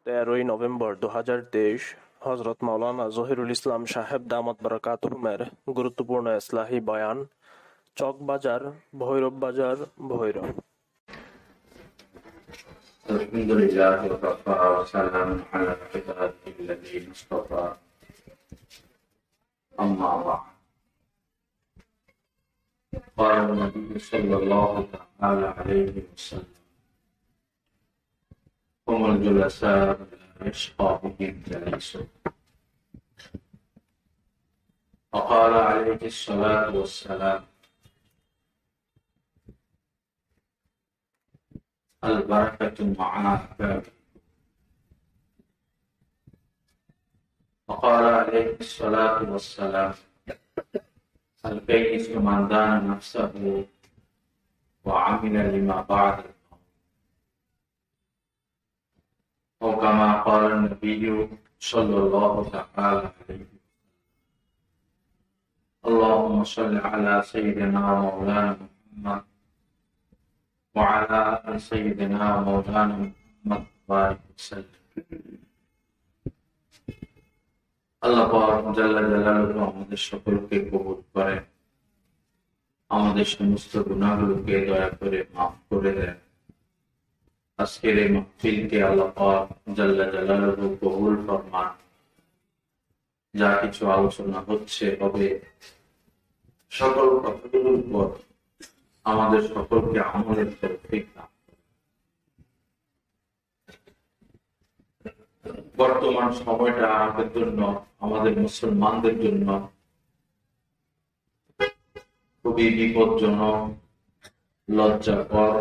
13ই November 2023 Hazrat Maulana Zahirul ইসলাম সাহেব দামাত বারাকাতুহুমের গুরুত্বপূর্ণ ইসলাহি বয়ান। চকবাজার, ভৈরব বাজার, ভৈরব। আলহামদুলিল্লাহ ওয়াকাফা ওয়া সালামুন আলা ইবাদিহিল্লাযীনা ইসতাফা। আম্মা বা'দ। قال النبي صلى الله تعالى عليه وسلم: هم الجلساء لا يشقى بهم جليسهم. وقال عليه الصلاة والسلام: البركة مع أحبابه. وقال عليه الصلاة والسلام: الكيس من دان نفسه وعمل لما بعد الموت. وكما قال النبي صلى الله تعالى عليه وسلم: اللهم صل على سيدنا مولانا محمد وعلى آل سيدنا مولانا محمد وبارك وسلم. আল্লাহ পাক জাল্লা জালালুহু আমাদের সকলকে কবুল করেন, আমাদের সমস্ত গুনাহগুলোকে দয়া করে মাফ করে দেন। আজকের এই মাহফিলকে আল্লাহ পাক জাল্লা জালালুহু কবুল ফরমান। যা কিছু আলোচনা হচ্ছে হবে, সকল কথাগুলোর উপর আমাদের সকলকে আমলের তৌফিক দান। বর্তমান সময়টা আমাদের জন্য, আমাদের মুসলমানদের জন্য খুবই বিপজ্জনক, লজ্জাকর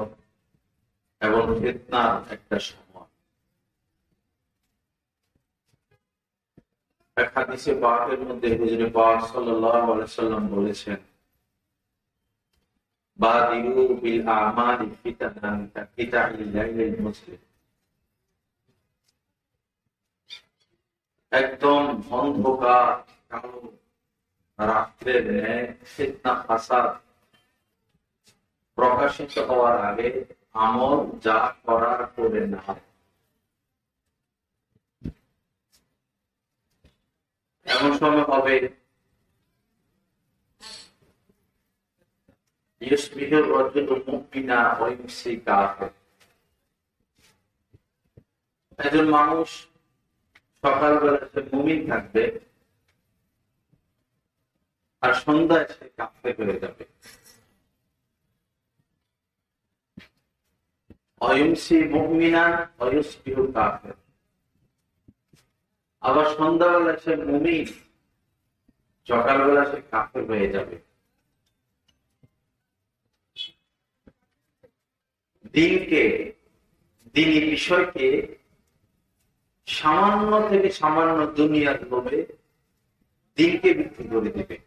এবং ফিতনার একটা সময়। এক হাদিসে পাকের মধ্যে হুজুরে পাক সাল্লাল্লাহু আলাইহি ওয়াসাল্লাম বলেছেন: বাদিরু বিল আমালি ফিতানান কাকিতাইল লাইলিল মুসলিম। একদম অন্ধকার কালো রাত্রের ন্যায় ফিতনা ফাসাদ প্রকাশিত হওয়ার আগে আমল যা করার করে না। এমন সময় হবে ইউসবিহুর রাজুলু মুমিনা ওয়া ইউমসি কাফির। একজন মানুষ সকালবেলা সে মুমিন থাকবে আর সন্ধ্যায় সে কাফের হয়ে যাবে। অয়ুমসি মুমিনান ওয়া ইউসবিহু কাফির। আবার সন্ধ্যাবেলা সে মুমিন, সকালবেলা সে কাফের হয়ে যাবে। দিনকে, দিনী বিষয়কে সামান্য থেকে সামান্য দুনিয়ার লোভে দিনকে বিক্রি করে দিবে।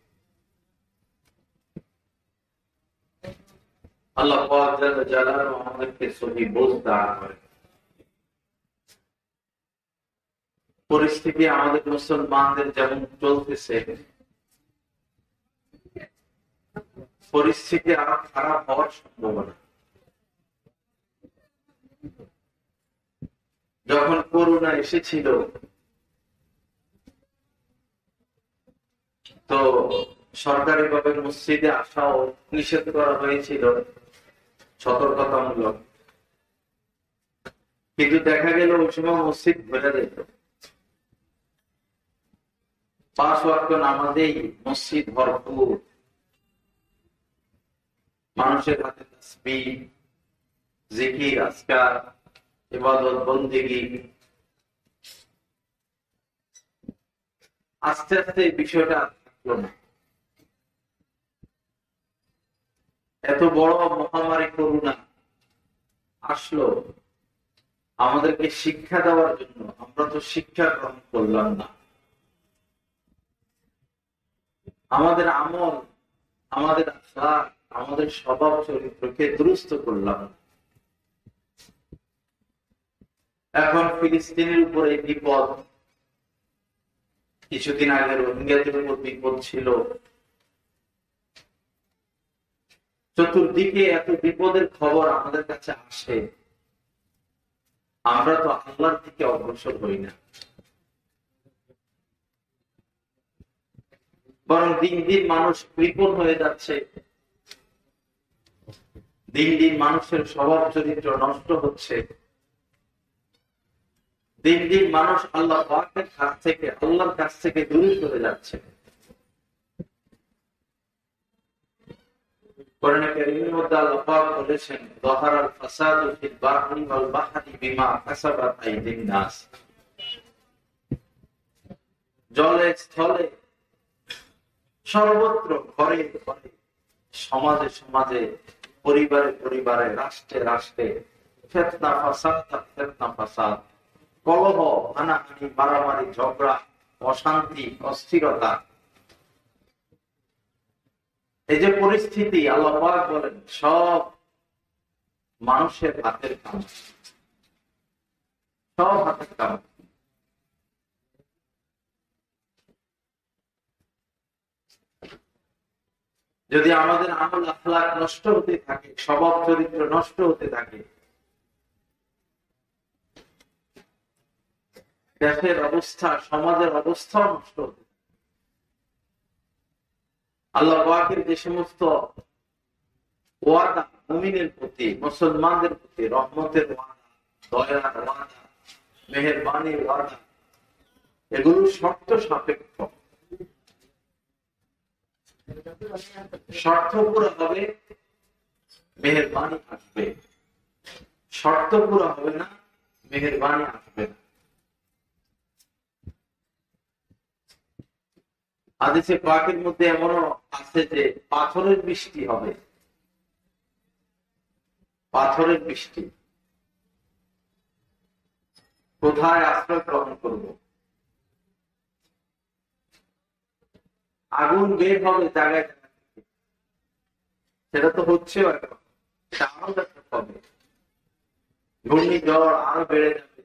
আল্লাহ পাক জাল্লা জালালুহু আমাদেরকে সহিহ বুঝ দান করেন। পরিস্থিতি আমাদের মুসলমানদের যেমন চলতেছে, পরিস্থিতি আরো খারাপ হওয়ার সম্ভাবনা। যখন করোনা এসেছিল তো সরকারিভাবে মসজিদে আসাও নিষেধ করা হয়েছিল, সতর্কতামূলক। কিন্তু দেখা গেল ওই সময় মসজিদ ভরে যেত। 5 ওয়াক্ত নামাজেই মসজিদ ভরপুর, মানুষের হাতে তাসবিহ, জিকির, আজকার, ইবাদত, বন্দেগী। আস্তে আস্তে এই বিষয়টা থাকলো না। এত বড় মহামারী করোনা আসলো আমাদেরকে শিক্ষা দেওয়ার জন্য। আমরা তো শিক্ষা গ্রহণ করলাম না। আমাদের আমল, আমাদের আখলাক, আমাদের স্বভাব চরিত্রকে দুরুস্ত করলাম না। এখন ফিলিস্তিনের উপরে বিপদ, কিছুদিন আগে রোহিঙ্গাদের উপর বিপদ ছিল। চতুর্দিকে এত বিপদের খবর আমাদের কাছে আসে, আমরা তো আল্লাহর দিকে অগ্রসর হই না, বরং দিন দিন মানুষ কৃপণ হয়ে যাচ্ছে, দিন দিন মানুষের স্বভাব চরিত্র নষ্ট হচ্ছে, দিন দিন মানুষ আল্লাহ পাকের কাছ থেকে, আল্লাহর কাছ থেকে দূরে সরে যাচ্ছে। কোরআনে কারীমের মধ্যে আল্লাহ পাক বলেছেন, যাহারাল ফাসাদু ফিল বাররি ওয়াল বাহরি বিমা কাসাবাত আইদিন নাস। জলে স্থলে সর্বত্র, ঘরে ঘরে, সমাজে সমাজে, পরিবারে পরিবারে, রাষ্ট্রে রাষ্ট্রে ফিতনা ফাসাদ, ফিতনা ফাসাদ, কলহ, হানাহানি, মারামারি, ঝগড়া, অশান্তি, অস্থিরতা। এই যে পরিস্থিতি, আল্লাহ পাক বলেন সব মানুষের হাতের কাজ, সব হাতের কাজ। যদি আমাদের আমল আখলাক নষ্ট হতে থাকে, স্বভাব চরিত্র নষ্ট হতে থাকে, দেশের অবস্থা, সমাজের অবস্থা নষ্ট হতে থাকে। আল্লাহ পাকের যে সমস্ত ওয়াদা মুমিনের প্রতি, মুসলমানদের প্রতি, রহমতের ওয়াদা, দয়ার ওয়াদা, মেহেরবানির ওয়াদা, এগুলো শর্ত সাপেক্ষ। শর্ত পুরো হবে, মেহেরবানি আসবে। শর্ত পুরো হবে না, মেহেরবানি আসবে না। হাদিসে পাকের মধ্যে এমনও আছে যে পাথরের বৃষ্টি হবে, পাথরের বৃষ্টি। কোথায় আশ্রয় গ্রহণ করব? আগুন বের হবে জায়গায়, সেটা তো হচ্ছেও এখন, আরো হবে। ঘূর্ণিঝড় আরো বেড়ে যাবে,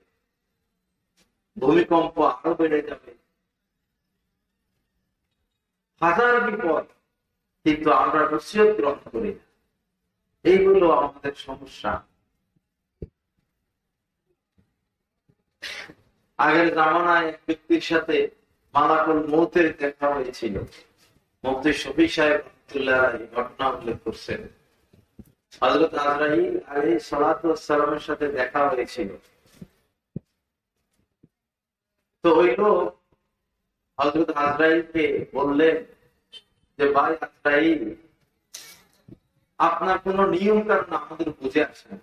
ভূমিকম্প আরো বেড়ে যাবে, হাজার বিপদ, কিন্তু আমরা নসিহত গ্রহণ করি না। এইগুলো আমাদের সমস্যা। আগের জামানায় এক ব্যক্তির সাথে মালাকুল মউতের দেখা হয়েছিল। মুফতি শফি সাহেব রাহমাতুল্লাহ আলাইহি ঘটনা উল্লেখ করছেন। হযরত আজরাইল আলাইহিস সালাতু ওয়াস সালামের সাথে দেখা হয়েছিল। তো ওই লোক হযরত আজরাইলকে বললেন যে, ভাই আজরাইল, আপনার কোন নিয়ম কানুন আমাদের বুঝে আসে না।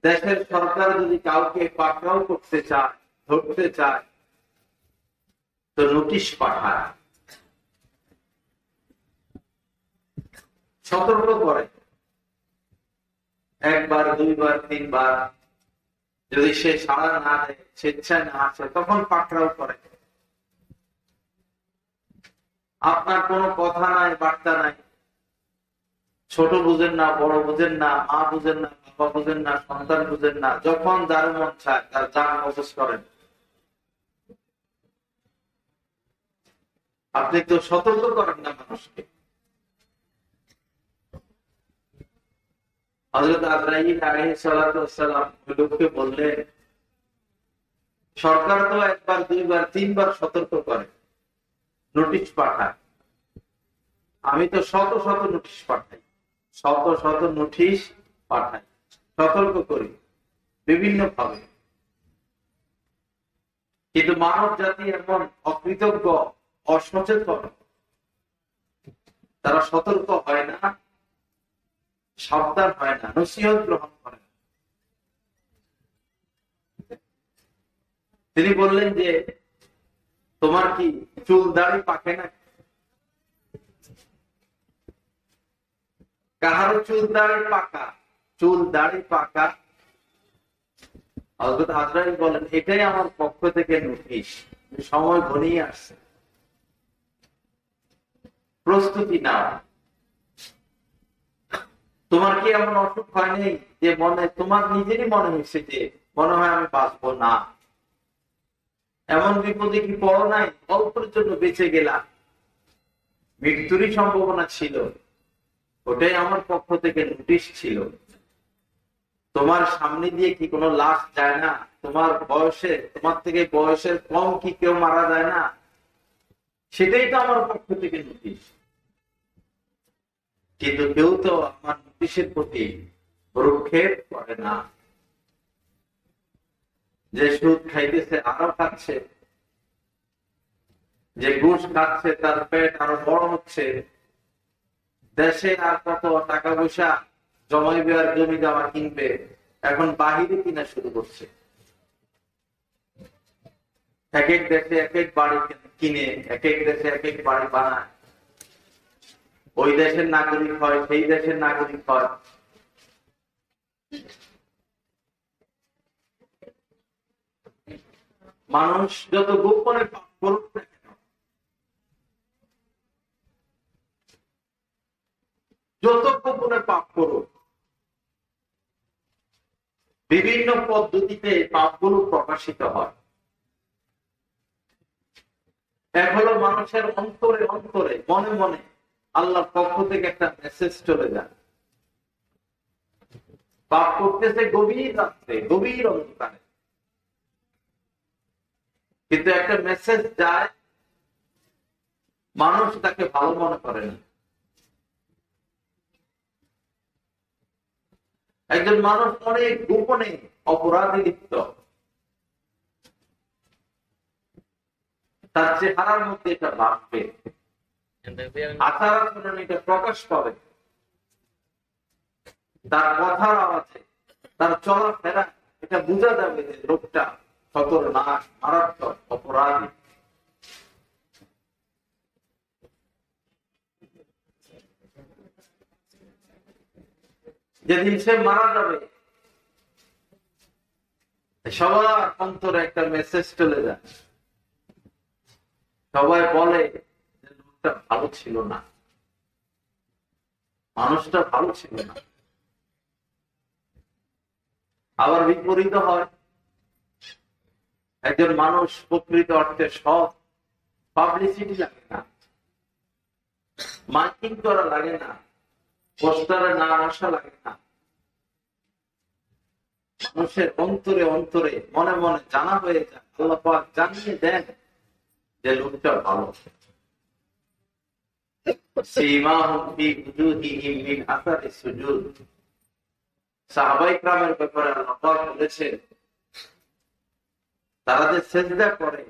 দেশের সরকার যদি কাউকে পাকড়াও করতে চায়, ধরতে চায়, তো নোটিশ পাঠায়, সতর্ক করে, একবার, দুইবার, তিনবার। যদি সে সাড়া না দেয়, স্বেচ্ছায় না আসে, তখন পাকড়াও করে। আপনার কোনো কথা নাই, বার্তা নাই, ছোট বুঝেন না, বড় বুঝেন না, মা বুঝেন না, বাবা বুঝেন না, সন্তান বুঝেন না, যখন যার মন চায় তার জান অবশ করেন। আপনি তো সতর্ক করেন না মানুষকে। হযরত আজরাইল আলাইহিস সালাতু ওয়াস সালাম ওই লোককে বললেন, সরকার তো একবার, দুইবার, তিনবার সতর্ক করে, নোটিশ পাঠায়। আমি তো শত শত নোটিশ পাঠাই, শত শত নোটিশ পাঠাই, সতর্ক করি বিভিন্ন ভাবে। কিন্তু মানব জাতি এমন অকৃতজ্ঞ, অসচেতন, তারা সতর্ক হয় না, সাবধান হয় না, নসিহত গ্রহণ করে না। তিনি বললেন যে, তোমার কি চুল দাড়ি পাকে না? কাহারো চুল দাড়ি পাকা, চুল দাড়ি পাকা। হযরত আজরাইল বলেন, এটাই আমার পক্ষ থেকে নোটিশ, সময় ঘনিয়ে আসছে, প্রস্তুতি নাও। তোমার কি এমন অসুখ হয়নি যে মনে, তোমার নিজেরই মনে হয়েছে যে মনে হয় আমি বাঁচবো না? এমন বিপদে কি পড়ো নাই, অল্পের জন্য বেঁচে গেলাম, মৃত্যুরই সম্ভাবনা ছিল, ওটাই আমার পক্ষ থেকে নোটিশ ছিল। তোমার সামনে দিয়ে কি কোনো লাশ যায় না? তোমার বয়সে, তোমার থেকে বয়সের কম কি কেউ মারা যায় না? সেটাই তো আমার পক্ষ থেকে নোটিশ। কিন্তু কেউ তো আমার নোটিশের প্রতি ভ্রুক্ষেপ করে না। যে সুদ খাইতেছে আরো খাচ্ছে, যে ঘুষ খাচ্ছে তার পেট আরো বড় হচ্ছে, দেশে আর কত টাকা পয়সা জমাইবে আর জমি জমা কিনবে, এখন বাহিরে কিনা শুরু করছে। এক এক দেশে এক এক বাড়ি কিনে, এক এক দেশে এক এক বাড়ি বানায়। ওই দেশের নাগরিক হয়, সেই দেশের নাগরিক হয়। মানুষ যত গোপনে পাপ করুক না কেন, যত গোপনে পাপ করুক, বিভিন্ন পদ্ধতিতে পাপগুলো প্রকাশিত হয়। এক হলো মানুষের অন্তরে অন্তরে, মনে মনে আল্লাহর পক্ষ থেকে একটা মেসেজ চলে যায়। পাপ করতেছে গভীর রাত্রে, গভীর অন্ধকারে, কিন্তু একটা মেসেজ যায়, মানুষ তাকে ভালো মনে করে না। একজন মানুষ অনেক গোপনে অপরাধে লিপ্ত, তার চেহারার মধ্যে এটা ভাববে, আচার আচরণ এটা প্রকাশ করে, তার কথার আওয়াজে, তার চলাফেরা এটা বোঝা যাবে যে লোকটা খতরনাক, মারাত্মক অপরাধী। যেদিন সে মারা যাবে, সবার অন্তরে একটা মেসেজ চলে যায়। সবাই বলে যে লোকটা ভালো ছিল না, মানুষটা ভালো ছিল না। আবার বিপরীত হয়, একজন মানুষ প্রকৃত অর্থে সৎ, পাবলিসিটি লাগে না, মাইকিং করা লাগে না, পোস্টারে না আসা লাগে না, মানুষের অন্তরে অন্তরে মনে মনে জানা হয়ে যায়, আল্লাহ পাক জানিয়ে দেন যে লোকটা ভালো। সাহাবায়ে কেরামের ব্যাপারে আল্লাহ পাক বলেছেন, তারা যে সিজদা করে,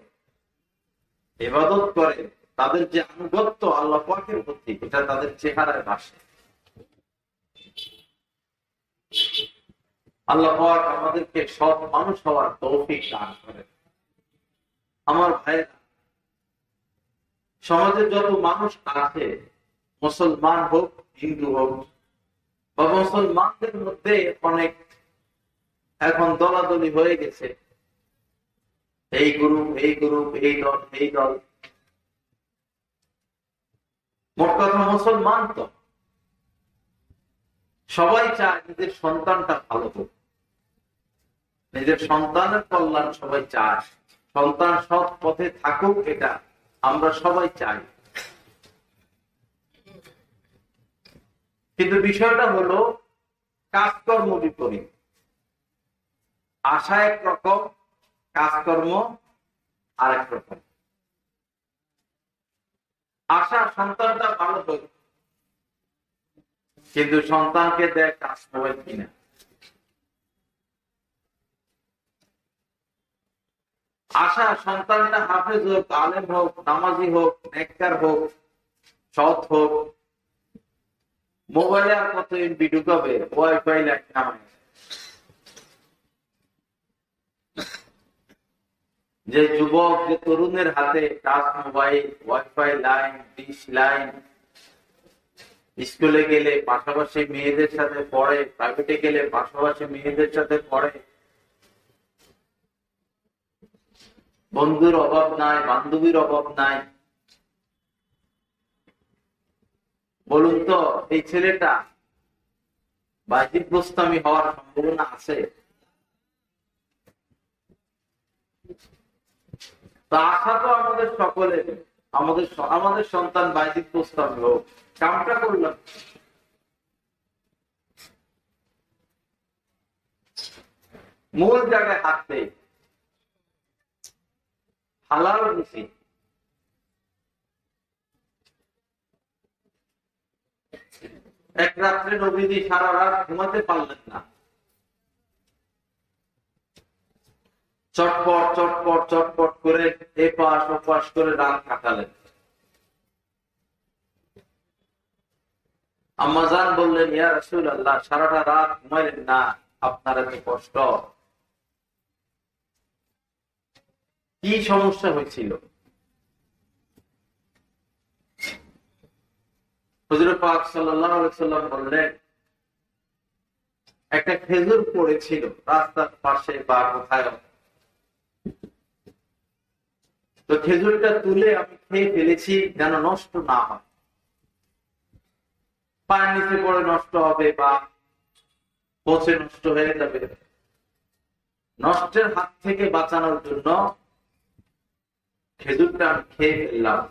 ইবাদত করে, তাদের যে আনুগত্য আল্লাহ পাকের প্রতি, এটা তাদের চেহারায় ভাসে। আল্লাহ পাক আমাদেরকে সৎ মানুষ হওয়ার তৌফিক দান করে। আমার ভাইরা, সমাজে যত মানুষ আছে, মুসলমান হোক, হিন্দু হোক, বা মুসলমানদের মধ্যে অনেক এখন দলাদলি হয়ে গেছে, এই গ্রুপ, এই গ্রুপ, এই দল, এই দল। মোট কথা মুসলমান তো সবাই চায় নিজের সন্তানটা ভালো হোক, নিজের সন্তানের কল্যাণ সবাই চায়, সন্তান সৎ পথে থাকুক, এটা আমরা সবাই চাই। কিন্তু বিষয়টা হলো কাজকর্ম বিপরীত। আশা একরকম, কাজকর্ম আরেক রকম। আশা সন্তানটা ভালো হোক, কিন্তু সন্তানকে দেয় কাজ সবাই কিনা। আশা সন্তানটা হাফেজ হোক, আলেম হোক, নামাজি হোক, নেককার হোক, সৎ হোক। মোবাইলে আর কত এমবি ঢুকাবে, ওয়াইফাই লাইন নামায়। যে যুবক, যে তরুণের হাতে touch mobile, wifi line, dish line, স্কুলে গেলে পাশাপাশি মেয়েদের সাথে পড়ে, প্রাইভেটে গেলে পাশাপাশি মেয়েদের সাথে পড়ে, বন্ধুর অভাব নাই, বান্ধবীর অভাব নাই। বলুন তো, এই ছেলেটা বাহ্যিক গোস্তামি হওয়ার সম্ভাবনা আছে? তা আশা তো আমাদের সকলের, আমাদের সন্তান বাহ্যিক গোস্তামি হোক। কামটা করলাম, মূল জায়গায় হাত দেয়, হালাল বেশি। এক রাত্রে নবীজি সারা রাত ঘুমাতে পারলেন না, চটপট চটপট চটপট করে এপাশ ওপাশ করে রাত কাটালেন। আম্মাজান বললেন, ইয়া রাসূলুল্লাহ, সারাটা রাত ঘুমাইলেন না, আপনার এত কষ্ট, কি সমস্যা হয়েছিল? হুজুর পাক সাল্লাল্লাহু আলাইহি সাল্লাম বললেন, একটা খেজুর পড়েছিল রাস্তার পাশে বা কোথায়, তো খেজুরটা তুলে আমি খেয়ে ফেলেছি যেন নষ্ট না হয়, পায়ের নিচে পড়ে নষ্ট হবে বা পচে নষ্ট হয়ে যাবে। নষ্টের হাত থেকে বাঁচানোর জন্য খেজুরটা আমি খেয়ে ফেললাম।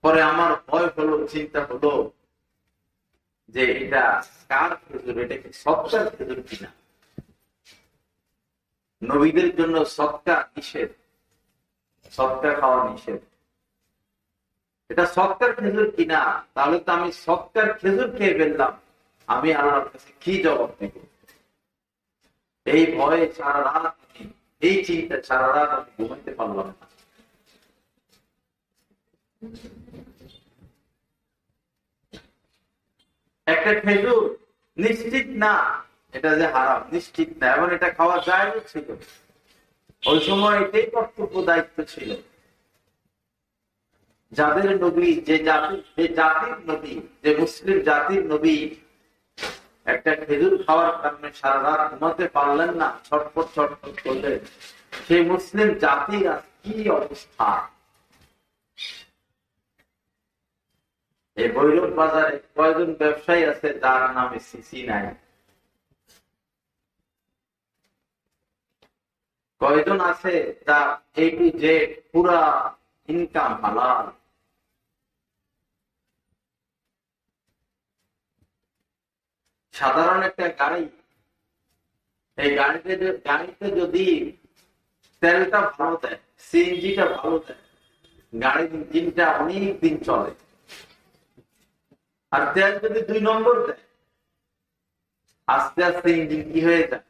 পরে আমার ভয় হলো, চিন্তা হলো যে এটা কার খেজুর, এটা কি সৎকার খেজুর কিনা? নবীদের জন্য সৎকার নিষেধ, সৎকার খাওয়া নিষেধ। এটা সৎকার খেজুর কিনা, তাহলে তো আমি সৎকার খেজুর খেয়ে ফেললাম, আমি আল্লাহর কাছে কি জবাব দেব? এই ভয়ে সারা রাত, এই চিন্তা সারা রাত আমি ঘুমাইতে পারলাম না। একটা খেজুর নিশ্চিত না এটা যে হারাম, নিশ্চিত না, এবং এটা খাওয়া যায় ছিল, ওই সময় এটাই কর্তব্য দায়িত্ব ছিল। যাদের নবী, যে জাতির নবী, যে মুসলিম জাতির নবী একটা খেজুর খাওয়ার কারণে সারা রাত ঘুমাতে পারলেন না, ছটফট ছটফট করলেন, সেই মুসলিম জাতির কি অবস্থা? এই ভৈরব বাজারে কয়জন ব্যবসায়ী আছে যার নামে সিসি নাই? কয়জন আছে যার A to Z পুরা ইনকাম হালাল? সাধারণ একটা গাড়ি, এই গাড়িতে যদি তেলটা ভালো দেয়, সিএনজিটা ভালো দেয়, গাড়ির ইঞ্জিনটা অনেক দিন চলে। আর তেল যদি 2 নম্বর দেয়, আস্তে আস্তে ইঞ্জিন কি হয়ে যায়?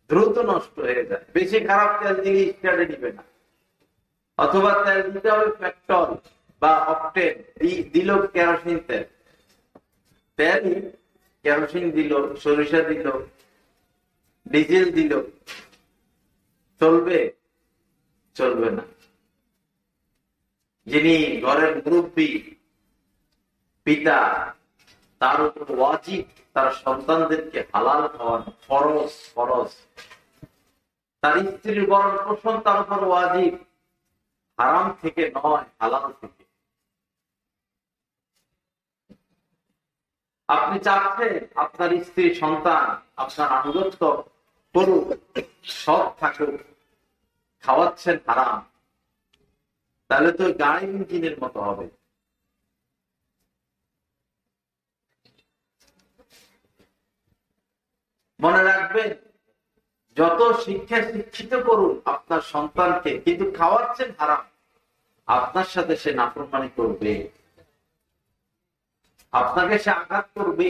দ্রুত নষ্ট হয়ে যায়। বেশি খারাপ তেল দিলে স্টার্টে নিবে না। অথবা তেল দিতে হবে পেট্রোল বা অকটেন, দিল কেরোসিন তেল, তেল কেরোসিন দিল, সরিষা দিল, ডিজেল দিল, চলবে? চলবে না। যিনি ঘরের মুরব্বী, পিতা, তার উপর ওয়াজিব তার সন্তানদেরকে হালাল খাওয়ানো, ফরজ ফরজ। তার স্ত্রীর বরণ পোষণ তার উপর ওয়াজিব, হারাম থেকে নয়, হালাল থেকে। আপনি চাচ্ছেন আপনার স্ত্রী সন্তান আপনার আনুগত্য করুক, সৎ থাকুক, খাওয়াচ্ছেন হারাম, তাহলে তো গাড়ির ইঞ্জিনের মতো হবে। মনে রাখবেন, যত শিক্ষা শিক্ষিত করুন আপনার সন্তানকে, কিন্তু খাওয়াচ্ছেন হারাম, আপনার সাথে সে নাফরমানি করবে, আপনাকে সে আঘাত করবে।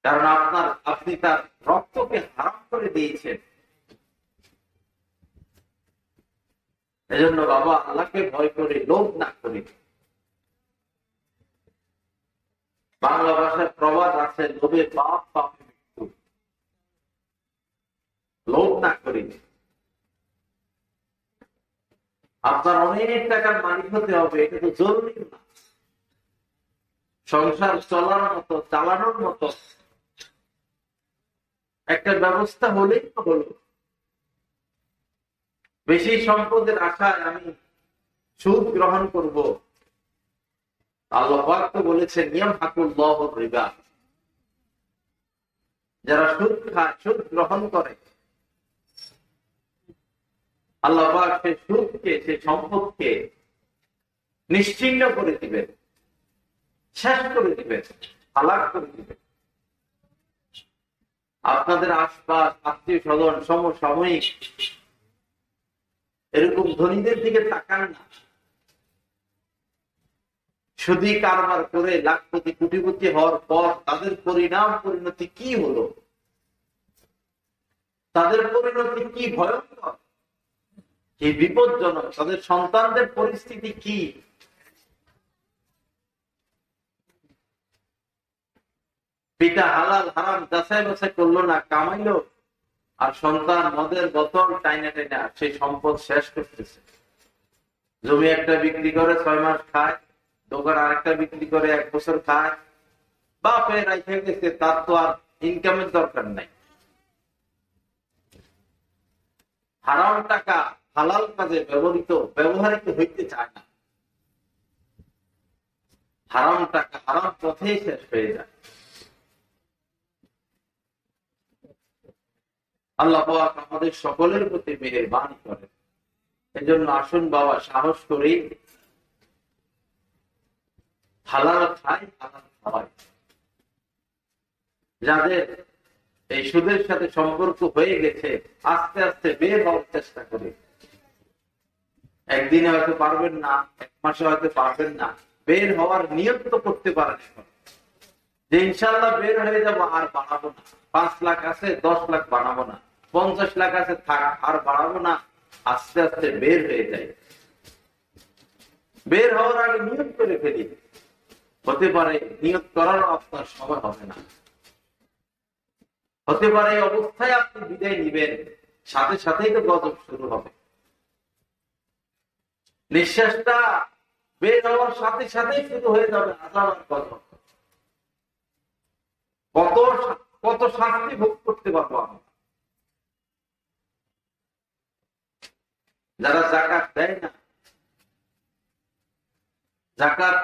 কারণ আপনি তার রক্তকে হারাম করে দিয়েছেন। এজন্য বাবা, আল্লাহকে ভয় করে লোভ না করে। বাংলা ভাষায় প্রবাদ আছে, লোভে পাপ, পাপে মৃত্যু। লোভ না করে। আপনার অনেক টাকার মালিক হতে হবে, এটা তো জরুরি না। সংসার চলার মতো, চালানোর মতো একটা ব্যবস্থা হলেই তো হলো। বেশি সম্পদের আশায় আমি সুদ গ্রহণ করব, আল্লাহ পাক তো বলেছেন, ইয়ামহাকুল্লাহু রিবা। যারা সুদ খায়, সুদ গ্রহণ করে, আল্লাহ পাক সেই সুদকে, সেই সম্পদকে নিশ্চিহ্ন করে দিবেন। শেষ করে দিবেন, হালাক করে দিবেন। আপনাদের আশপাশ আত্মীয় স্বজন সমসাময়িক এরকম ধনীদের দিকে তাকান না। সুদী কারবার করে লাখপতি কোটিপতি হওয়ার পর তাদের পরিণতি কি হলো, তাদের পরিণতি কি ভয়ঙ্কর, কি বিপজ্জনক, তাদের সন্তানদের পরিস্থিতি কি। পিতা হালাল হারাম যাচাই বাছাই করলো না, কামাইলো, আর সন্তান মদের বোতল টাইনা টাইনা সেই সম্পদ শেষ করতেছে। জমি একটা বিক্রি করে 6 মাস খায়, দোকান আরেকটা বিক্রি করে 1 বছর খায়। বাপে রাইখে গেছে, তার তো আর ইনকামের দরকার নাই। হারাম টাকা হালাল কাজে ব্যবহৃত হইতে চায় না। হারাম টাকা হারাম পথেই শেষ হয়ে যায়। আল্লাহ পাক আমাদের সকলের প্রতি মেহেরবানি করেন। এজন্য আসুন বাবা, সাহস করি, হালাল খাই, হালাল খাওয়াই। যাদের এই সুদের সাথে সম্পর্ক হয়ে গেছে, আস্তে আস্তে বের হওয়ার চেষ্টা করি। একদিনে হয়তো পারবেন না, 1 মাসে হয়তো পারবেন না, বের হওয়ার নিয়ত তো করতে পারেন যে ইনশাল্লাহ বের হয়ে যাবো, আর বাড়াবো না। 5 লাখ আছে, 10 লাখ বাড়াবো না। 50 লাখ আছে, থাক, আর বাড়াবো না। আস্তে আস্তে বের হয়ে যায়। বের হওয়ার আগে নিয়ত করে ফেলি। হতে পারে নিয়ত করার আপনার সময় হবে না, হতে পারে এই অবস্থায় আপনি বিদায় নিবেন, সাথে সাথেই তো গজব শুরু হবে। নিঃশ্বাসটা বের হওয়ার সাথে সাথেই শুরু হয়ে যাবে আযাব আর গজব। কত শাস্তি ভোগ করতে পারবো আমরা। যারা যাকাত দেয় না, যাকাত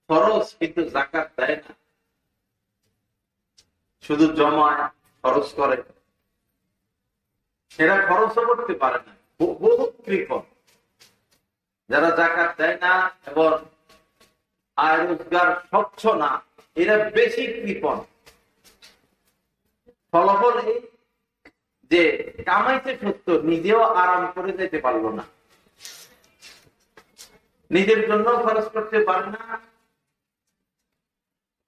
ফরজ কিন্তু যাকাত দেয় না, শুধু জমায় খরচ করে, এরা খরচও করতে পারে না, বহু কৃপণ। যারা যাকাত দেয় না এবং আয় রোজগার স্বচ্ছ না, এরা বেশি কৃপণ। ফলাফল এই যে কামাইতে সত্য, নিজেও আরাম করে যেতে পারলো না, নিজের জন্য খরচ করতে পারে না,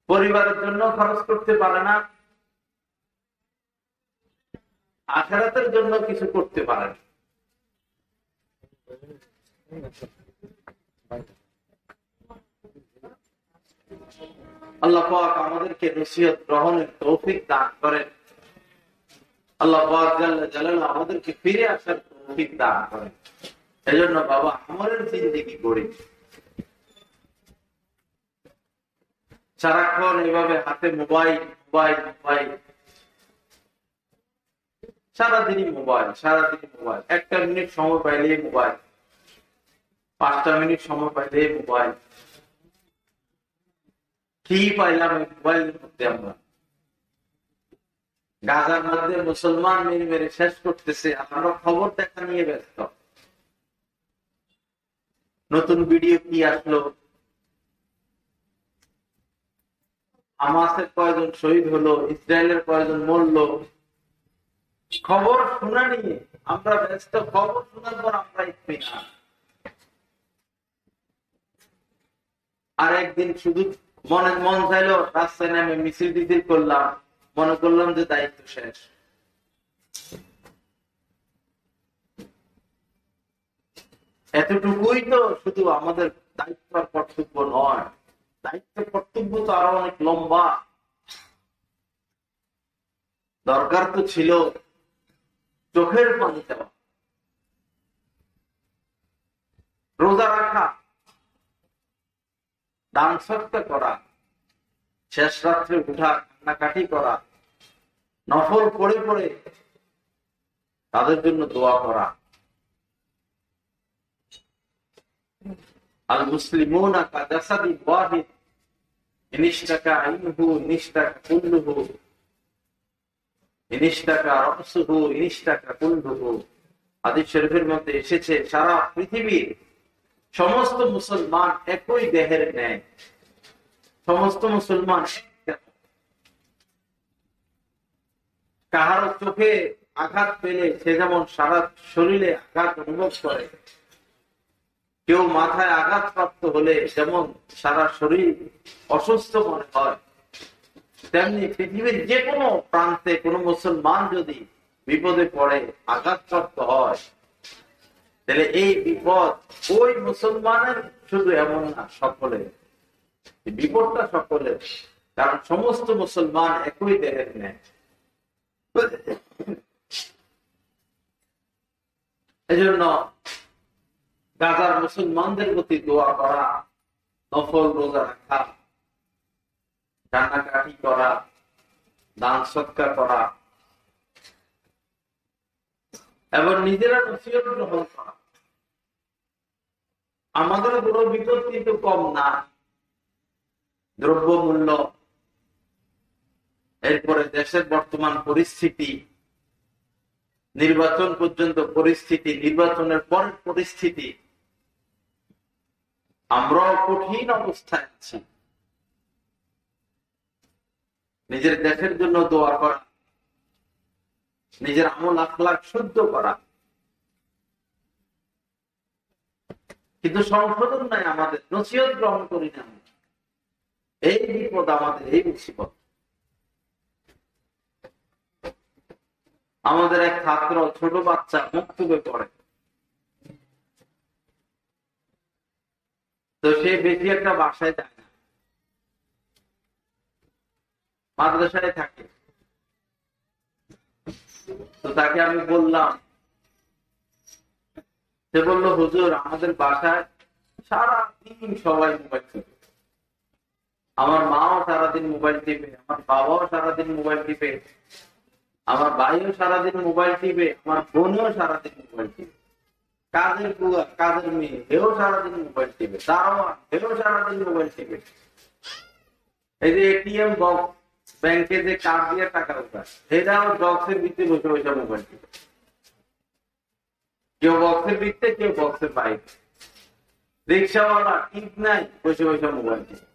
পরিবারের জন্য খরচ করতে পারে না, আখিরাতের জন্য কিছু করতে পারে না। আল্লাহ পাক আমাদেরকে নসিহত গ্রহণের তৌফিক দান করেন। আল্লাহ পাক জাল্লা জালালুহু আমাদেরকে ফিরে আসার তৌফিক দান করেন। এজন্য বাবা, আমলের জিন্দেগি গড়ি। সারাক্ষণ এভাবে হাতে মোবাইল মোবাইল মোবাইল, সারাদিনই মোবাইল, সারাদিনই মোবাইল। 1টা মিনিট সময় পাইলেই মোবাইল, 5টা মিনিট সময় পাইলেই মোবাইল। কি পাইলাম এই মোবাইলের মধ্যে? আমরা গাজার মধ্যে মুসলমান মেরে মেরে শেষ করতেছে, আমরা খবর দেখা নিয়ে ব্যস্ত। নতুন ভিডিও কি আসলো, হামাসের কয়জন শহীদ হলো, ইসরায়েলের কয়জন মরলো, খবর শোনা নিয়ে আমরা ব্যস্ত। খবর শোনার পর আমরা ইত্তেফাক। আর একদিন শুধু মন চাইলো রাস্তায় নামে মিছিল টিছিল করলাম, মনে করলাম যে দায়িত্ব শেষ। এতটুকুই তো শুধু আমাদের দায়িত্ব আর কর্তব্য নয়, দায়িত্ব কর্তব্য তো আরো অনেক লম্বা। দরকার তো ছিল চোখের পানি দেওয়া, রোজা রাখা, দান সৎকার করা, শেষ রাত্রে উঠা কান্নাকাটি করা, নফল পড়ে পড়ে তাদের জন্য দোয়া করা। আল মুসলিমুনা কাজাসাদিন ওয়াহিদ, ইনিশতাকা আইনুহু ইনিশতাকা কুল্লুহু, ইনিশতাকা রাসুহু ইনিশতাকা কুল্লুহু। হাদিস শরীফের মধ্যে এসেছে, সারা পৃথিবীর সমস্ত মুসলমান একই দেহের ন্যায়। সমস্ত মুসলমান কাহার চোখে আঘাত পেলে সে যেমন সারা শরীরে আঘাত অনুভব করে, কেউ মাথায় আঘাত প্রাপ্ত হলে যেমন সারা শরীর অসুস্থ মনে হয়, তেমনি পৃথিবীর যে কোনো প্রান্তে কোনো মুসলমান যদি বিপদে পড়ে, আঘাতপ্রাপ্ত হয়, তাহলে এই বিপদ ওই মুসলমানের শুধু এমন না, সকলের বিপদটা সকলের। কারণ সমস্ত মুসলমান একই দেহের নেয়। এজন্য গাজার মুসলমানদের প্রতি দোয়া করা, নফল রোজা রাখা, কান্নাকাটি করা, দান সৎকার করা এবং নিজেরা নসিহত গ্রহণ করা। আমাদের কোনো বিপদ কিন্তু কম না। দ্রব্য মূল্য, এরপরে দেশের বর্তমান পরিস্থিতি, নির্বাচন পর্যন্ত পরিস্থিতি, নির্বাচনের পরের পরিস্থিতি, আমরাও কঠিন অবস্থায় আছি। নিজের দেশের জন্য দোয়া করা, নিজের আমল আখলাক শুদ্ধ করা, কিন্তু সংশোধন নাই আমাদের, নসিহত গ্রহণ করি না। এই বিপদ আমাদের, এই মুসিবত। আমাদের এক ছাত্র, ছোট বাচ্চা, মুক্তবে পড়ে, তো সে বেশি একটা বাসায় যায় না, মাদ্রাসায় থাকে। তো তাকে আমি বললাম, সে বলল, হুজুর আমাদের বাসায় সারাদিন সবাই মোবাইল টিপে, আমার মাও সারাদিন মোবাইল টিপে, আমার বাবাও সারাদিন মোবাইল টিপে, আমার ভাইও সারাদিন মোবাইল টিপে, আমার বোনও সারাদিন মোবাইল টিপে, কাজের বুয়া, কাজের মেয়ে, এও সারাদিন মোবাইল টিপে, দারোয়ান এও সারাদিন মোবাইল টিপে। এই যে এটিএম বক্স, ব্যাংকে যে কার্ড দিয়ে টাকা উঠায়, এটাও বক্সের ভিতরে বসে বসে মোবাইল টিপে। কেউ বক্সের ভিতরে, কেউ বক্সের বাইরে। রিক্সাওয়ালা ঠিক নাই, বসে বসে মোবাইল টিপে।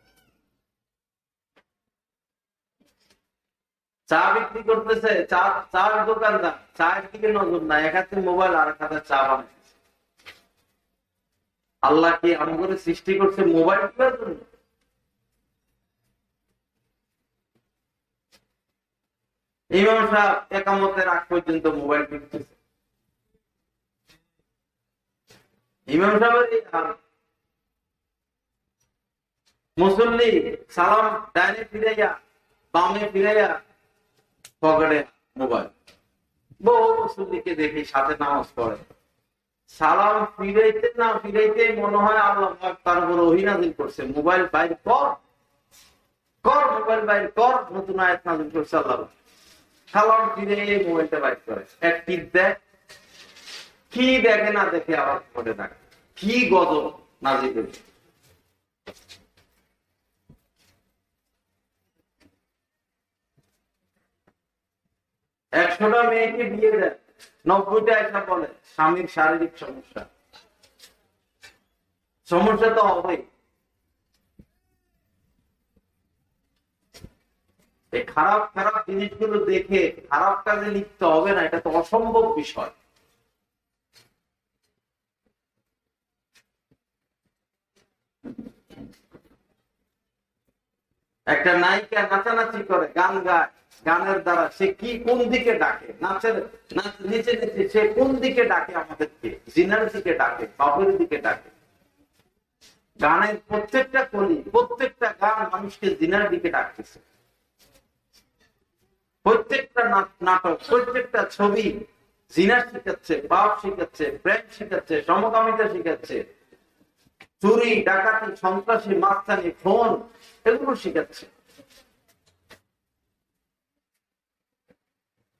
চা বিক্রি করতেছে, চার দোকানদার, চায়ের দিকে নজর নাই, এক হাতে মোবাইল আর এক হাতে চা বানাইছে। আল্লাহ কি আমাদের সৃষ্টি করছে মোবাইল টিপার জন্য? ইমাম সাহেব একামতের আগ পর্যন্ত মোবাইল টিপতেছে। ইমাম সাহেবের এই হাল। মুসল্লি সালাম ডাইনে ফিরাইয়া, বামে ফিরাইয়া, পকেটে মোবাইল। বহু মুসল্লিকে দেখি সাথে নামাজ পড়ে, সালাম ফিরাইতে না ফিরাইতে মনে হয় আল্লাহ তার উপর ওহী নাযিল করছে, মোবাইল বাইর কর, মোবাইল বাইর কর, নতুন আয়াত নাযিল করছে আল্লাহ। সালাম ফিরে মোবাইলটা বাইর করে, এক টিপ দেয়, কি দেখে না দেখে আবার পড়ে থাকে, কি গজব নাযিল করছে। একশোটা মেয়েকে বিয়ে দেয়, 90টা একটা বলে স্বামীর শারীরিক সমস্যা। সমস্যা তো হবেই। এই খারাপ খারাপ জিনিসগুলো দেখে খারাপ কাজে লিপ্ত হবে না, এটা তো অসম্ভব বিষয়। একটা নায়িকা নাচানাচি করে, গান গায়, গানের দ্বারা সে কি কোন দিকে ডাকে, নাচের নিচে নিচে সে কোন দিকে ডাকে আমাদেরকে? জিনার দিকে ডাকে, পাপের দিকে ডাকে। গানের প্রত্যেকটা কলি, প্রত্যেকটা গান মানুষকে জিনার দিকে ডাকতেছে। প্রত্যেকটা নাটক, প্রত্যেকটা ছবি জিনার শিখাচ্ছে, পাপ শিখাচ্ছে, প্রেম শিখাচ্ছে, সমকামিতা শিখাচ্ছে, চুরি, ডাকাতি, সন্ত্রাসী, মাস্তানি, ফোন, এগুলো শিখাচ্ছে।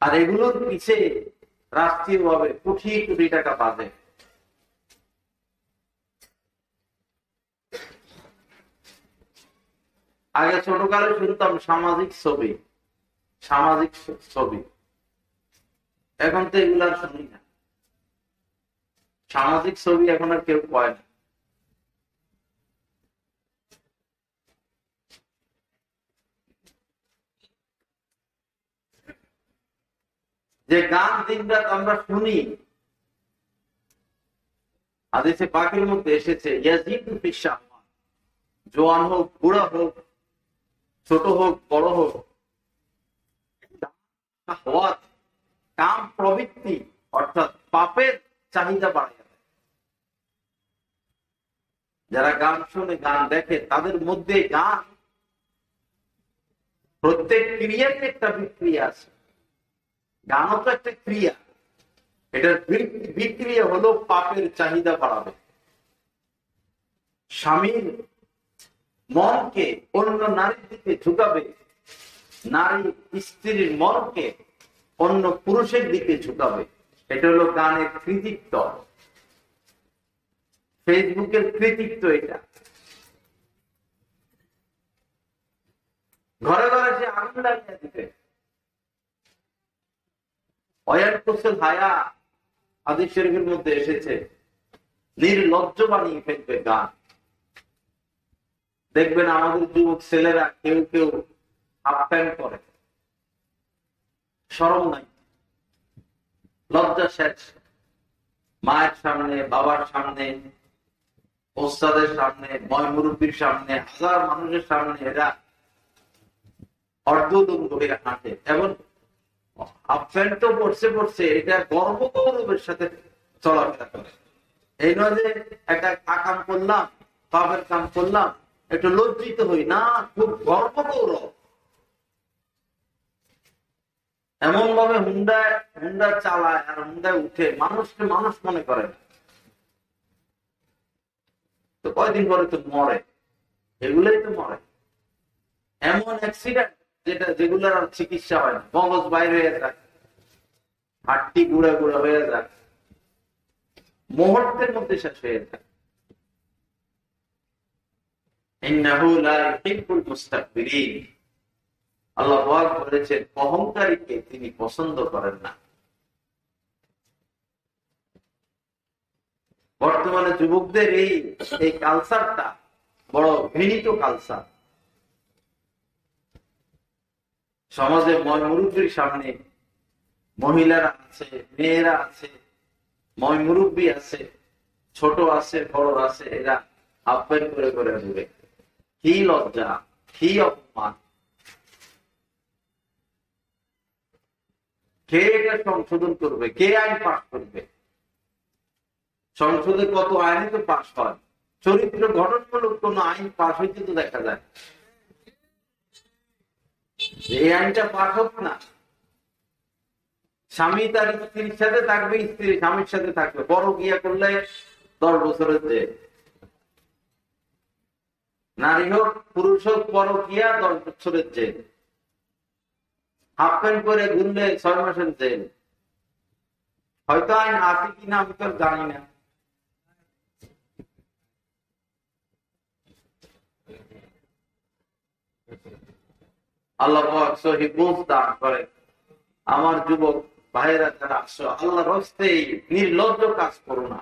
আর এগুলোর পিছে রাষ্ট্রীয় ভাবে কোটি কোটি টাকা বাজে। আগে ছোটকালে শুনতাম সামাজিক ছবি, সামাজিক ছবি, এখন তো এগুলো আর শুনি না। সামাজিক ছবি এখন আর কেউ কয় না। যে গান দিনরাত আমরা শুনি, হাদিসে পাকের মধ্যে এসেছে ইয়াজিদু ফিশ-শাহওয়াত, জোয়ান হোক বুড়া হোক ছোট হোক বড় হোক, শাহওয়াত কাম প্রবৃত্তি অর্থাৎ পাপের চাহিদা বাড়ায়। যারা গান শুনে গান দেখে তাদের মধ্যে গান প্রত্যেক ক্রিয়ার একটা বিক্রিয়া আছে। গানও তো একটা ক্রিয়া, এটার বিক্রিয়া হলো পাপের চাহিদা বাড়াবে, স্বামীর মনকে অন্য নারীর দিকে ঝুঁকাবে, নারী স্ত্রীর মনকে অন্য পুরুষের দিকে ঝুঁকাবে। এটা হলো গানের কৃতিত্ব, ফেসবুকের কৃতিত্ব। এটা ঘরে ঘরে সে আগুন লাগিয়ে দিবে। হায়া হাদিস শরীফের মধ্যে এসেছে, নির্লজ্জ বানিয়ে ফেলবে গান। দেখবেন আমাদের যুবক ছেলেরা কেউ কেউ হাফ প্যান্ট পরে, শরম নাই, লজ্জা শেষ। মায়ের সামনে, বাবার সামনে, ওস্তাদের সামনে, ময় মুরব্বীর সামনে, হাজার মানুষের সামনে এরা অর্ধদুঙ্গ হয়ে হাঁটে। এবং হাফ প্যান্ট তো পড়ছে পড়ছে, এটা গর্ব গৌরবের সাথে চলাফেরা করে। এই নয় যে একটা আকাম করলাম, পাপের কাম করলাম, একটু লজ্জিত হই না, খুব গর্ব গৌরব। এমন ভাবে হুন্ডা চালায় আর হুন্ডায় উঠে মানুষকে মানুষ মনে করে না। তো কয়দিন পরে তো মরে, এগুলোই তো মরে। এমন অ্যাক্সিডেন্ট যেগুলোর আর চিকিৎসা হয় না, মগজ বাইরে হয়ে যায়, হাড্ডি গুঁড়া গুঁড়া হয়ে যায়, মুহূর্তের মধ্যে শেষ হয়ে যায়। আল্লাহ বলেছেন অহংকারীকে তিনি পছন্দ করেন না। বর্তমানে যুবকদের এই কালচারটা বড় ঘৃণিত কালচার। সমাজে ময় মুরব্বীর সামনে মহিলারা আছে, মেয়েরা আছে, ময় মুরব্বী আছে, ছোট আছে, বড় আছে, এরা আহ্বান করে করে ঘুরে। কি লজ্জা, কি অপমান! কে এটা সংশোধন করবে? কে আইন পাস করবে? সংসদে কত আইনই তো পাস হয়, চরিত্র গঠনমূলক কোন আইন পাস হইতে তো দেখা যায়। এই আইনটা পাস হোক না। স্বামী তার স্ত্রীর সাথে থাকবে, স্ত্রী স্বামীর সাথে থাকবে, বড় গিয়া করলে 10 বছরের জেল। নারী হোক পুরুষ হোক, বড় গিয়া 10 বছরের জেল। হাফ প্যান্ট করে ঘুরলে 6 মাসের জেল। হয়তো আইন আছে কিনা আমি তো জানি না। আল্লাহ সহি বুঝ দান করে। আমার যুবক ভাইয়েরা যারা আসো, আল্লাহর হস্তে নির্লজ্জ কাজ করো না।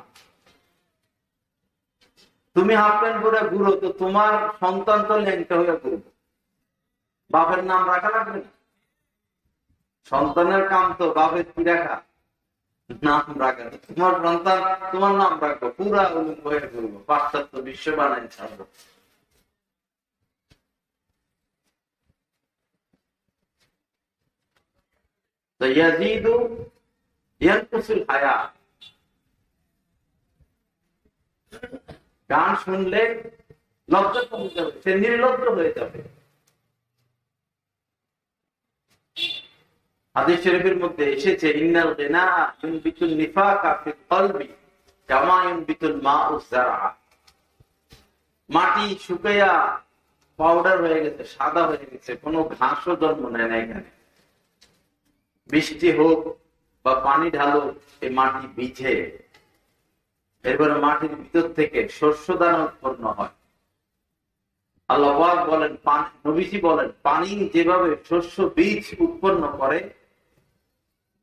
তুমি হাফ প্যান্ট পরে ঘুরো তো তোমার সন্তান তো ল্যাংটা হয়ে ঘুরবে, বাপের নাম রাখা লাগবে না। সন্তানের কাম তো বাপের কি রাখা, নাম রাখা। তোমার সন্তান তোমার নাম রাখবো, পুরা উলুম হয়ে ঘুরবো, পাশ্চাত্য বিশ্ব বানাই ছাড়বো। গান শুনলে লজ্জা কমে যাবে, সে নির্লজ্জ হয়ে যাবে। হাদিস শরীফের মধ্যে এসেছে, ইন্নাল গিনা ইউনবিতুল নিফাকা ফিল কলবি কামা ইউনবিতুল মাউ যারআ। মাটি শুকায়া পাউডার হয়ে গেছে, সাদা হয়ে গেছে, কোনো ঘাসও জন্ম নেয় না এখানে। বৃষ্টি হোক বা পানি ঢালো, এই মাটি ভিজে, এরপরে মাটির ভিতর থেকে শস্য দানা উৎপন্ন হয়। আল্লাহ বলেন, নবীজি বলেন, পানি যেভাবে শস্য বীজ উৎপন্ন করে,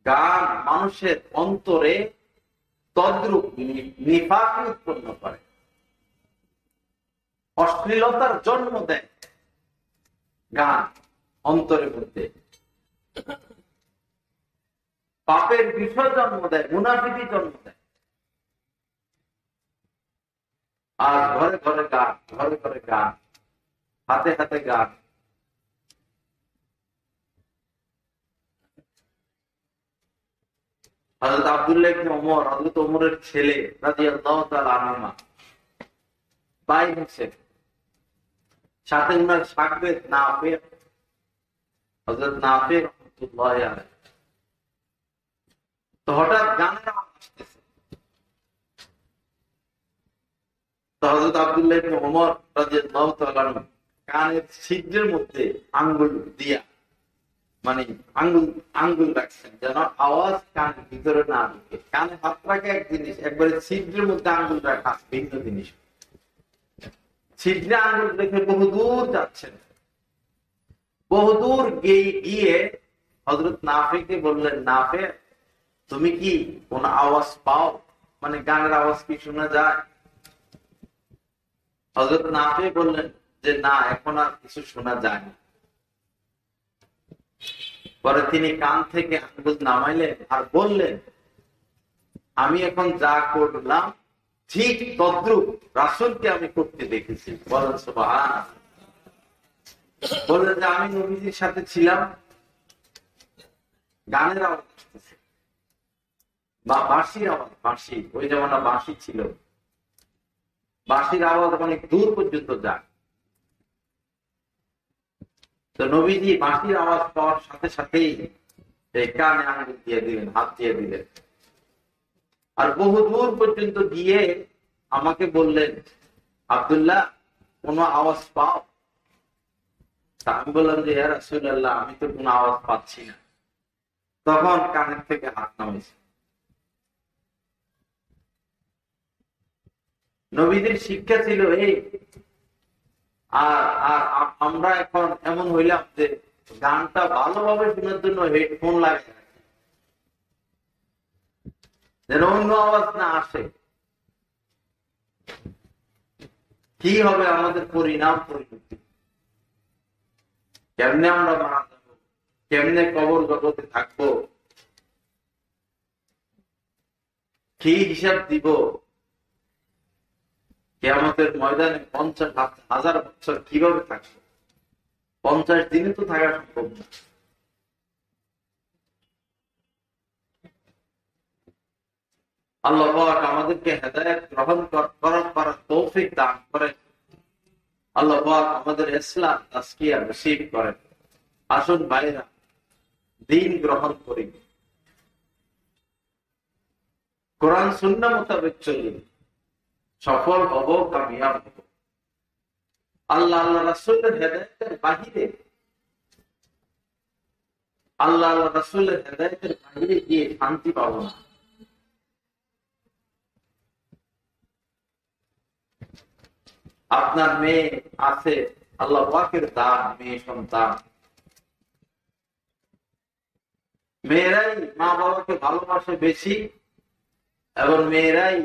গান মানুষের অন্তরে তদ্রূপ নিফাক উৎপন্ন করে, অশ্লীলতার জন্ম দেয় গান অন্তরের মধ্যে। পাপের বিষয় জন্ম দেয়, মুনাফিকি জন্ম দেয়। আর ঘরে ঘরে গান, ঘরে ঘরে গান, হাতে হাতে গান। হযরত আব্দুল্লাহ ইবনে ওমর, হযরত ওমরের ছেলে রাদিয়াল্লাহু তাআলা আনহুমা ভাই হচ্ছেন, সাথে উনার শাগরেদ নাফি, হযরত নাফি রাহমাতুল্লাহি আলাইহি। তো হঠাৎ গানের আওয়াজ আসতেছে। তো হযরত আব্দুল্লাহ ইবনে ওমর রাদিয়াল্লাহু তাআলা আনহু কানের ছিদ্রের মধ্যে আঙ্গুল দিয়া, মানে আঙ্গুল রাখছেন যেন আওয়াজ কানের ভিতরে না ঢুকে। কানে হাত রাখা এক জিনিস, একবারে ছিদ্রের মধ্যে আঙ্গুল রাখা ভিন্ন জিনিস। ছিদ্রে আঙ্গুল রেখে বহুদূর যাচ্ছেন। বহুদূর গিয়ে হযরত নাফিকে বললেন, নাফে তুমি কি কোন আওয়াজ পাও, মানে গানের আওয়াজ কি শোনা যায়? হযরত নাফি বললেন যে না, এখন আর কিছু শোনা যায় না। পরে তিনি কান থেকে আঙ্গুল নামাইলেন আর বললেন, আমি এখন যা করলাম ঠিক তদ্রূপ রাসূলকে আমি করতে দেখেছি। বলেন সুবহানাল্লাহ। বললেন যে আমি নবীজির সাথে ছিলাম, গানের আওয়াজ আসতেছে বা বাঁশির আওয়াজ, বাঁশি ওই জামানা বাঁশি ছিল, বাঁশির আওয়াজ অনেক দূর পর্যন্ত যায়। তো নবীজি বাঁশির আওয়াজ পাওয়ার সাথে সাথেই কানে আঙ্গুল দিয়ে দিলেন, হাত দিয়ে দিলেন, আর বহু দূর পর্যন্ত গিয়ে আমাকে বললেন, আব্দুল্লাহ কোন আওয়াজ পাও? আমি বললাম যে ইয়া রাসূলুল্লাহ, আমি তো কোন আওয়াজ পাচ্ছি না। তখন কানের থেকে হাত নামাইছে। নবীদের শিক্ষা ছিল এই। আর আমরা এখন এমন হইলাম যে গানটা ভালোভাবে শোনার জন্য হেডফোন লাগে, যেন অন্য আওয়াজ না আসে। কি হবে আমাদের পরিণাম, পরিণতি? কেমনে আমরা মারা যাব, কেমনে কবর জগতে থাকবো, কি হিসাব দিব? কিয়ামতের ময়দানে 50,000 বছর কিভাবে থাকবো? 50 দিনে তো থাকা সম্ভব না। আল্লাহ পাক আমাদেরকে হেদায়েত গ্রহণ করার তৌফিক দান করেন। আল্লাহ পাক আমাদের ইসলাম তাজকিয়া নসিব করেন। আসুন ভাইরা, দ্বীন গ্রহণ করি, কোরআন সুন্নাহ মোতাবেক চলি, সফল হব, কামিয়াব হব। আল্লাহ রাসূলের হেদায়েতের বাহিরে, আল্লাহ রাসূলের হেদায়েতের বাহিরে গিয়ে শান্তি পাবো না। আপনার মেয়ে আছে, আল্লাহ পাকের দান, মেয়ে সন্তান। মেয়েরাই মা বাবাকে ভালোবাসে বেশি, এবং মেয়েরাই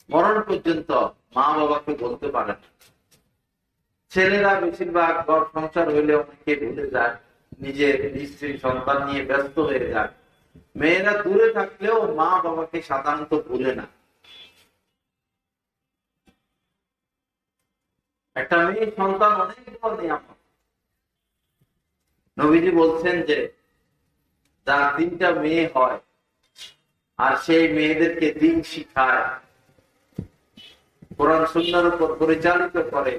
মরণ পর্যন্ত মা বাবাকে বলতে পারে না। ছেলেরা বেশিরভাগ ঘর সংসার হইলে অনেকে ভুলে যায়, নিজের স্ত্রী সন্তান নিয়ে ব্যস্ত হয়ে যায়। মেয়েরা দূরে থাকলেও মা বাবাকে সাধারণত ভুলে না। একটা মেয়ে সন্তান অনেক বড় নিয়ামত। নবীজি বলছেন যে যার 3টা মেয়ে হয় আর সেই মেয়েদেরকে দ্বীন শিখায়, কোরআন সুন্নাহর উপর পরিচালিত করে,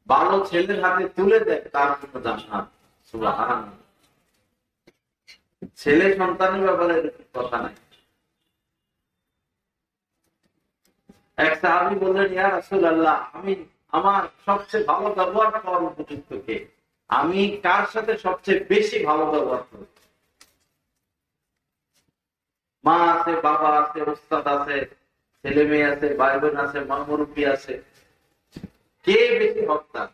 ভালো ছেলের হাতে তুলে দেয়, তার জন্য জান্নাত। সুবহানাল্লাহ। ছেলে সন্তানের ব্যাপারে কথা নাই। এক সাহাবী বললেন, ইয়া রাসূলুল্লাহ, আমি আমার সবচেয়ে ভালো ব্যবহার করার উপযুক্ত কে? আমি কার সাথে সবচেয়ে বেশি ভালো ব্যবহার করি? মা আছে, বাবা আছে, ওস্তাদ আছে, ছেলে মেয়ে আছে, ভাই বোন আছে, মা মুরব্বী আছে, কে বেশি হকদার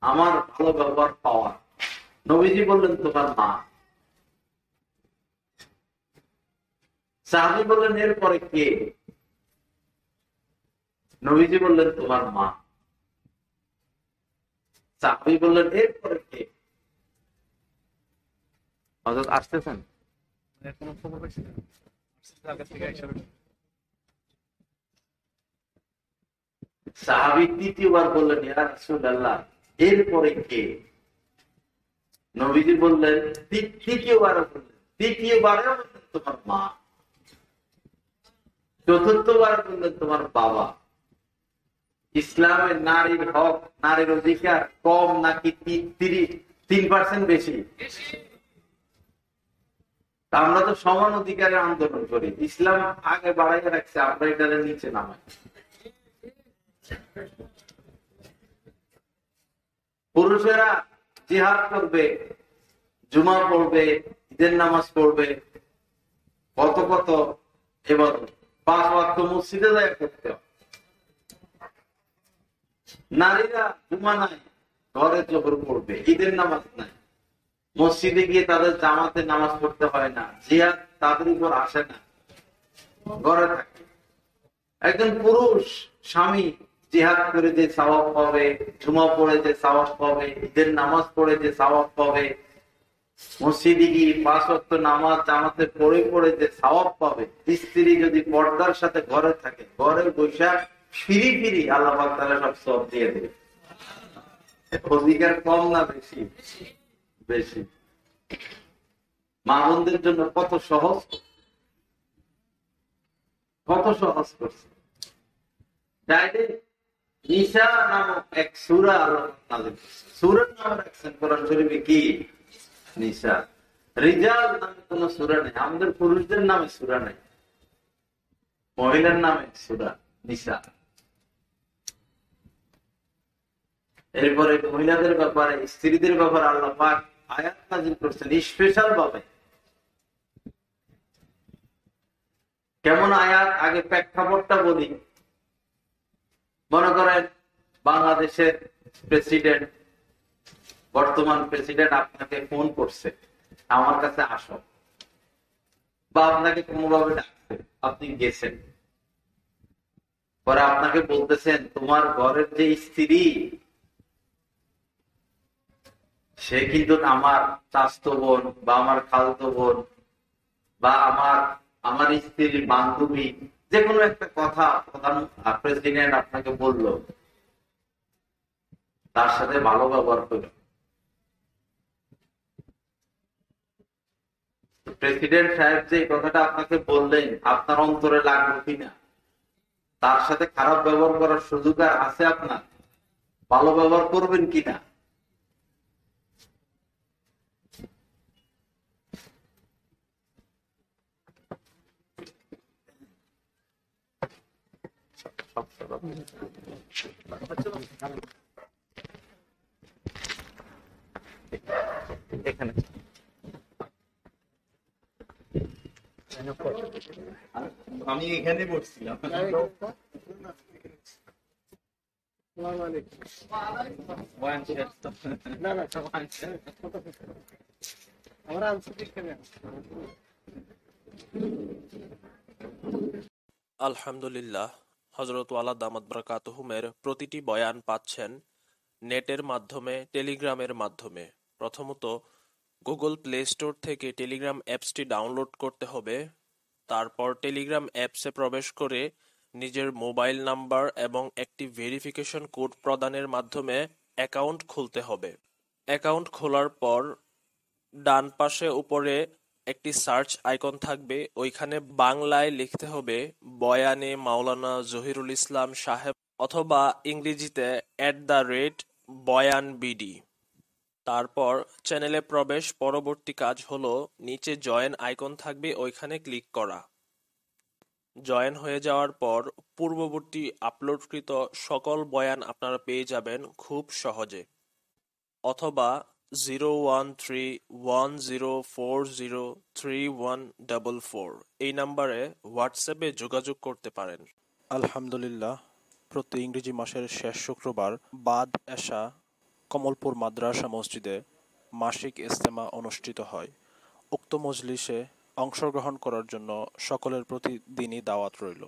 আমার ভালো ব্যবহার পাওয়া? নবীজি বললেন, তোমার মা। সাহাবী বললেন, এরপরে কে? নবীজি বললেন, তোমার মা। সাহাবী বললেন, এরপরে কে? হযরত আসতেছেন? কোনো খবর পাইছি না, আগে থেকে হিসাবে। সাহাবী তৃতীয়বার বললেন, ইয়া রাসূলুল্লাহ, এরপরে কে? নবীজি বললেন, তৃতীয়বারও বললেন, তৃতীয়বারেও বললেন তোমার মা, চতুর্থবার বললেন তোমার বাবা। ইসলামের নারীর হক, নারীর অধিকার কম নাকি 3% বেশি? আমরা তো সমান অধিকারের আন্দোলন করি, ইসলাম আগে বাড়াইয়া রাখছে, আমরা এটার নিচে নামাই। পুরুষেরা জিহাদ করবে, জুমা পড়বে, ঈদের নামাজ পড়বে, কত কত এবার 5 ওয়াক্ত মসজিদে যায় করতে হবে। নারীরা জুমা নাই, ঘরে জোহর পড়বে, ঈদের নামাজ নাই, মসজিদে গিয়ে তাদের জামাতে নামাজ পড়তে হয় না, জিহাদ তাদের উপর আসে না, ঘরে থাকে। একজন পুরুষ স্বামী জিহাদ করে যে সওয়াব পাবে, জুমা পড়ে যে সওয়াব পাবে, ঈদের নামাজ পড়ে যে সওয়াব পাবে, মসজিদে গিয়ে 5 ওয়াক্ত নামাজ জামাতে পড়ে যে সওয়াব পাবে, স্ত্রী যদি পর্দার সাথে ঘরে থাকে, ঘরে বৈশা ফিরি ফিরি আল্লাহ পাক তাআলা সব সওয়াব দিয়ে দেবে। অধিকার কম না বেশি? বেশি। মা বোনদের জন্য কত সহজ, কত সহজ করছে। ডাইরেক্ট নিসা নামক এক সূরা আল্লাহ নাযিল করেছেন। সূরার নাম রাখছেন কোরআন শরীফে কি? নিসা। রিজাল নামে কোন সূরা নেই, আমাদের পুরুষদের নামে সূরা নেই, মহিলার নামে সূরা নিসা। এরপরে মহিলাদের ব্যাপারে, স্ত্রীদের ব্যাপারে আল্লাহ পাক আয়াত নাযিল করেছেন স্পেশাল ভাবে। কেমন আয়াত? আগে প্রেক্ষাপটটা বলি। মনে করেন বাংলাদেশের প্রেসিডেন্ট, বর্তমান প্রেসিডেন্ট আপনাকে ফোন করছে, আমার কাছে আসো, বা আপনাকে কোনোভাবে ডাকছে, আপনি গেছেন, পরে আপনাকে বলতেছেন তোমার ঘরের যে স্ত্রী সে কিন্তু আমার চাচাতো বোন বা আমার খালাতো বোন বা আমার স্ত্রীর বান্ধবী, যে কোনো একটা কথা প্রধান প্রেসিডেন্ট আপনাকে বললো, তার সাথে ভালো ব্যবহার করো। প্রেসিডেন্ট সাহেব যে কথাটা আপনাকে বললেন, আপনার অন্তরে লাগলো কিনা? তার সাথে খারাপ ব্যবহার করার সুযোগ আর আছে আপনার? ভালো ব্যবহার করবেন কিনা? এখানে আমি এখানে বসছিলাম। আলহামদুলিল্লাহ, হযরত ওয়ালা দামাত বারাকাতুহুমের প্রতিটি বয়ান পাচ্ছেন নেটের মাধ্যমে, টেলিগ্রামের মাধ্যমে। প্রথমত গুগল প্লে স্টোর থেকে টেলিগ্রাম অ্যাপসটি ডাউনলোড করতে হবে। তারপর টেলিগ্রাম অ্যাপসে প্রবেশ করে নিজের মোবাইল নাম্বার এবং একটি ভেরিফিকেশন কোড প্রদানের মাধ্যমে অ্যাকাউন্ট খুলতে হবে। অ্যাকাউন্ট খোলার পর ডান পাশে উপরে একটি সার্চ আইকন থাকবে, ওইখানে বাংলায় লিখতে হবে বয়ানে মাওলানা জহিরুল ইসলাম সাহেব, অথবা ইংরেজিতে @বয়ানবিডি। তারপর চ্যানেলে প্রবেশ। পরবর্তী কাজ হলো নিচে জয়েন আইকন থাকবে, ওইখানে ক্লিক করা। জয়েন হয়ে যাওয়ার পর পূর্ববর্তী আপলোডকৃত সকল বয়ান আপনারা পেয়ে যাবেন খুব সহজে। অথবা 01310403144 এই নাম্বারে হোয়াটসঅ্যাপে যোগাযোগ করতে পারেন। আলহামদুলিল্লাহ, প্রতি ইংরেজি মাসের শেষ শুক্রবার বাদ এশা কমলপুর মাদ্রাসা মসজিদে মাসিক ইজতেমা অনুষ্ঠিত হয়। উক্ত মজলিসে অংশগ্রহণ করার জন্য সকলের প্রতি দিনই দাওয়াত রইল।